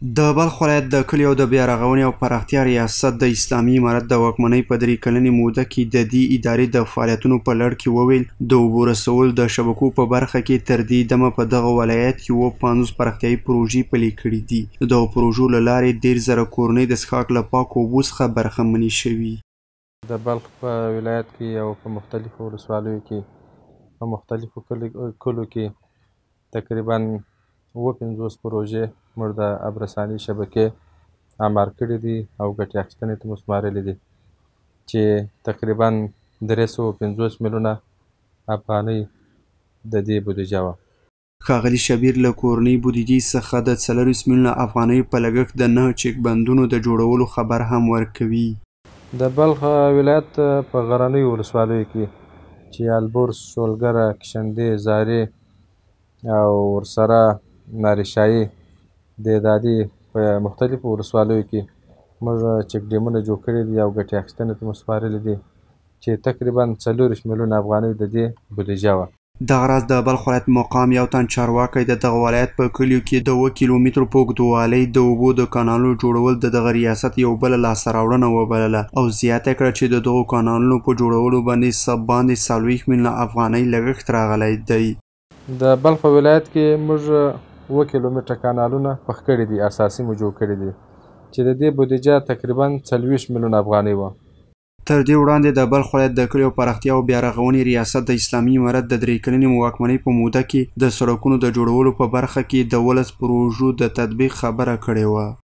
د بلخ ولایت د کلیو د بیا رغونې او پراختیا ریاست د اسلامي امارت د واکمنۍ په 3 کلنې موده کې د دې ادارې د فعالیتونو په لړ کې وویل د اوبو رسولو د شبکو په برخه کې تر دې دمه په دغه ولایت کې 50 پراختیایي پروژې پلي کړي دي. د دغو پروژو له لارې 10,000 کورنۍ د څښاک له پاکو اوبو څخه برخمنې شوي. د بلخ په ولایت کې او په مختلفو ولسوالیو کې په مختلفو کلو کې تقریبا 50 پروژې موږ د ابرساني شبکې اعمار کړي دي او ګټې اخیستنې ته مو سپارلي دي چې تقریبا 350 میلیونه افغانۍ د دې بودیجه وه. ښاغلي شبیر له کورنۍ بودیجې څخه د 40 میلیونه افغانیو په لګښت د 9 چک بندونو د جوړولو خبر هم ورکوي. د بلخ ولایت په غرنیو ولسوالیو کې چې البرز، شولګره، کشندې، زارې او ورسره نارشایي د دادي په مختلفو ولسوالیو کې موږ چک ډیمونه جوړ کړي دي او ګټې اخیستنې ته مو سپارلي دي چې تقریبا 40 میلیونه افغانۍ د دې بودیجه وه. دغه راز د بلخ ولایت مقام یو تن چارواکی د دغه ولایت په کلیو کې د 7 کیلومترو په اوږدوالۍ د اوبو د کانالونو جوړول د دغه ریاست یو بله لاسته راوړنه وبلله او زیاته کړه چې د دغو کانالونو په جوړولو باندې څه باندې 40 میلیونه افغانۍ لګښت راغلی دی. د بلخ په ولایت کې موږ 7 کیلومتره کانالونه پخ کړي دي، اساسي مو جوړ کړي دي چې د دې بودیجه تقریبا 40 میلیونه افغانۍ وه. تر دې وړاندې د بلخ ولایت د کلیو پراختیا او بیا رغونې ریاست د اسلامي امارت د 3 کلنې واکمنۍ په موده کې د سړکونو د جوړولو په برخه کې د 12 پروژو د تطبیق خبره کړې وه.